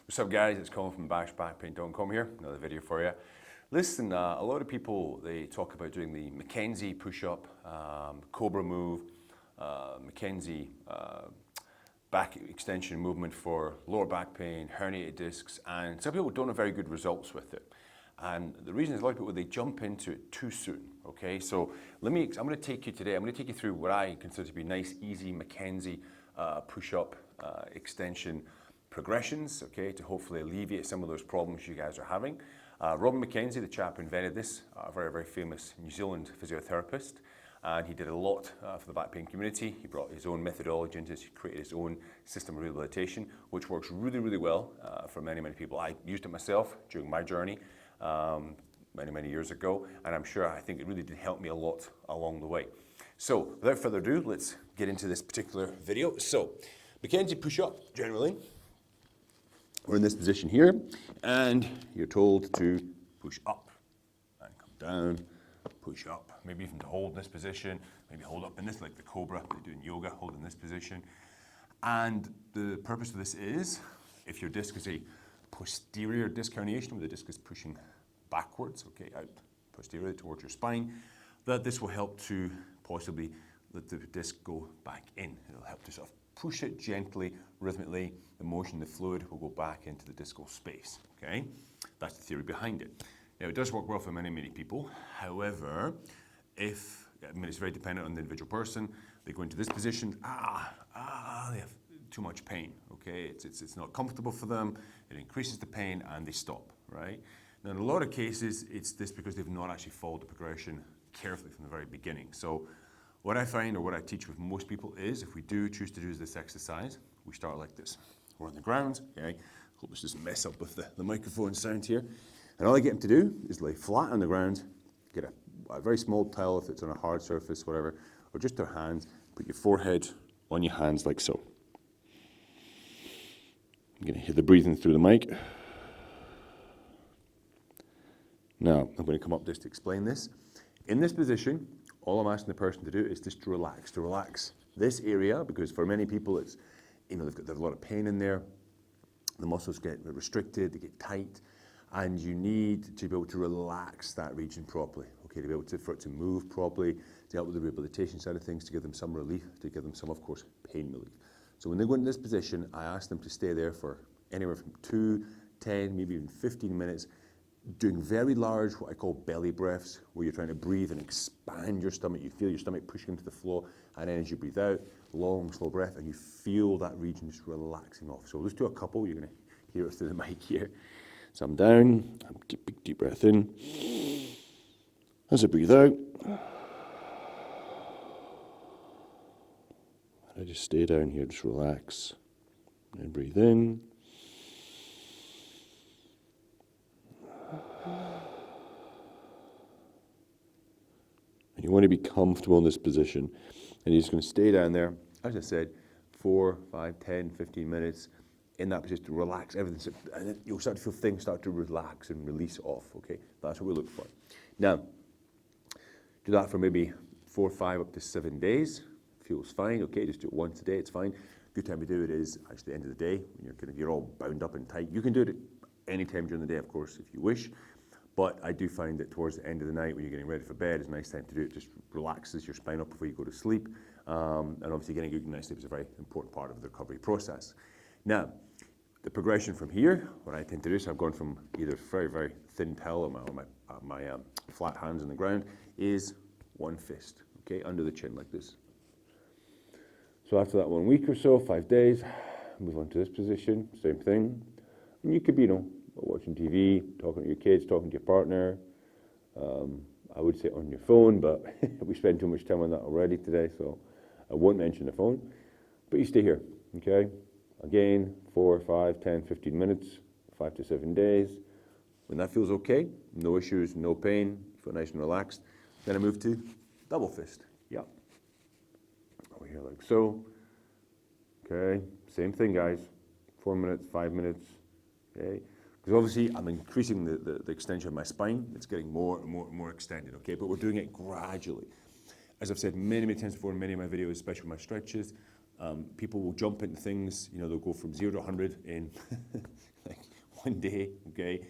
What's up guys, it's Colin from bashbackpain.com here, another video for you. Listen, a lot of people, they talk about doing the McKenzie push-up, Cobra move, McKenzie back extension movement for lower back pain, herniated discs, and some people don't have very good results with it. And the reason is a lot of people, they jump into it too soon, okay? So I'm going to take you through what I consider to be nice, easy McKenzie push-up extension progressions, okay, to hopefully alleviate some of those problems you guys are having. Robin McKenzie, the chap who invented this, a very, very famous New Zealand physiotherapist, and he did a lot for the back pain community. He brought his own methodology into this, he created his own system of rehabilitation, which works really, really well for many, many people. I used it myself during my journey many, many years ago, and I think it really did help me a lot along the way. So without further ado, let's get into this particular video. So McKenzie push-up, generally, we're in this position here, and you're told to push up and come down, push up. Maybe even to hold in this position, maybe hold up in this, like the Cobra they do in yoga, hold in this position. And the purpose of this is, if your disc is a posterior disc herniation, where the disc is pushing backwards, okay, out posteriorly towards your spine, that this will help to possibly let the disc go back in. It'll help to sort of push it gently, rhythmically. The motion, the fluid will go back into the discal space, okay? That's the theory behind it. Now, it does work well for many, many people. However, it's very dependent on the individual person. They go into this position, they have too much pain, okay? It's not comfortable for them, it increases the pain, and they stop, right? Now, in a lot of cases, it's this because they've not actually followed the progression carefully from the very beginning. So what I find, or what I teach with most people, is if we do choose to do this exercise, we start like this. We're on the ground, okay? Hope this doesn't mess up with the microphone sound here. And all I get them to do is lay flat on the ground, get a very small towel if it's on a hard surface, whatever, or just their hands, put your forehead on your hands like so. I'm gonna hear the breathing through the mic. Now, I'm gonna come up just to explain this. In this position, all I'm asking the person to do is just to relax this area, because for many people it's, they've a lot of pain in there, the muscles get restricted, they get tight, and you need to be able to relax that region properly, okay, to be able for it to move properly, to help with the rehabilitation side of things, to give them some relief, to give them some, of course, pain relief. So when they go into this position, I ask them to stay there for anywhere from 2, 10, maybe even 15 minutes, doing very large, what I call belly breaths, where you're trying to breathe and expand your stomach. You feel your stomach pushing into the floor, and then as you breathe out, long, slow breath, and you feel that region just relaxing off. So let's do a couple. You're going to hear it through the mic here. So I'm down, big deep breath in. As I breathe out, I just stay down here, just relax, and breathe in. And you want to be comfortable in this position. And you're just going to stay down there, as I said, 4, 5, 10, 15 minutes in that position to relax everything. And then you'll start to feel things start to relax and release off, okay? That's what we look for. Now, do that for maybe 4, 5, up to 7 days. Feels fine, okay? Just do it once a day, it's fine. Good time to do it is actually the end of the day, when you're all bound up and tight. You can do it any time during the day, of course, if you wish. But I do find that towards the end of the night, when you're getting ready for bed, it's a nice time to do it. Just relaxes your spine up before you go to sleep. And obviously getting a good night's sleep is a very important part of the recovery process. Now, the progression from here, what I tend to do, so I've gone from either very, very thin towel or my flat hands on the ground, is one fist, okay, under the chin like this. So after that 1 week or so, 5 days, move on to this position, same thing. And you could be, watching TV, talking to your kids, talking to your partner. I would say on your phone, but we spend too much time on that already today, so I won't mention the phone. But you stay here, okay? Again, 4, 5, 10, 15 minutes, 5 to 7 days. When that feels okay, no issues, no pain, feel nice and relaxed, then I move to double fist. Yep. Over here like so. Okay, same thing, guys. 4 minutes, 5 minutes, okay? Because obviously I'm increasing the extension of my spine. It's getting more and more extended, okay? But we're doing it gradually. As I've said many, many times before in many of my videos, especially my stretches, people will jump into things, they'll go from 0 to 100 in like one day, okay?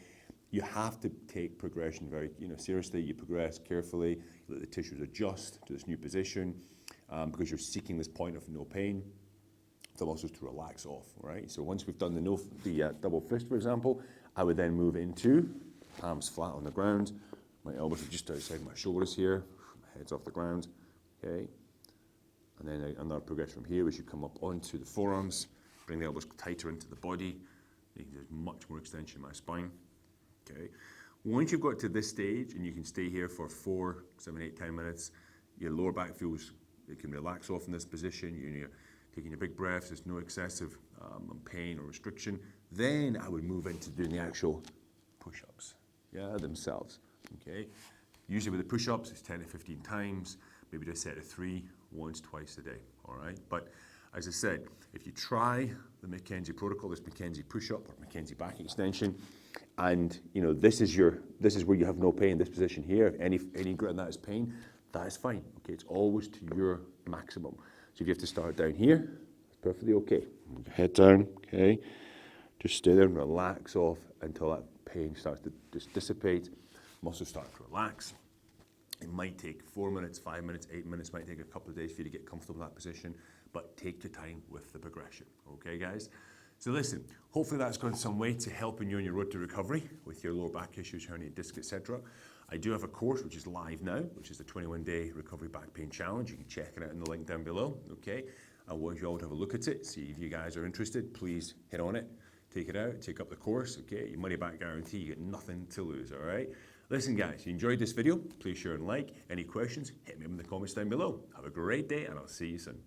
You have to take progression very, seriously. You progress carefully, you let the tissues adjust to this new position because you're seeking this point of no pain. The muscles to relax off, right? So once we've done the double fist, for example, I would then move into palms flat on the ground. My elbows are just outside my shoulders here, my head's off the ground, okay? And then another progression from here, which you come up onto the forearms, bring the elbows tighter into the body. There's much more extension in my spine, okay? Once you've got to this stage and you can stay here for 4, 7, 8, 10 minutes, your lower back feels, it can relax off in this position. You're taking your big breaths, there's no excessive pain or restriction. Then I would move into doing the actual push-ups, themselves, okay? Usually with the push-ups, it's 10 to 15 times, maybe do a set of 3, once, twice a day, all right? But as I said, if you try the McKenzie protocol, this McKenzie push-up or McKenzie back extension, and this is where you have no pain, this position here, if any greater than that is pain, that is fine, okay? It's always to your maximum. So if you have to start down here, it's perfectly okay. Head down, okay? Just stay there and relax off until that pain starts to just dissipate. Muscles start to relax. It might take 4 minutes, 5 minutes, 8 minutes, might take a couple of days for you to get comfortable in that position, but take your time with the progression, okay guys? So listen, hopefully that's gone some way to helping you on your road to recovery with your lower back issues, herniated disc, etc. I do have a course which is live now, which is the 21-day recovery back pain challenge. You can check it out in the link down below, okay? I want you all to have a look at it, see if you guys are interested. Please hit on it, take it out, take up the course, okay? Your money back guarantee, you get nothing to lose, all right? Listen guys, if you enjoyed this video, please share and like. Any questions, hit me up in the comments down below. Have a great day and I'll see you soon.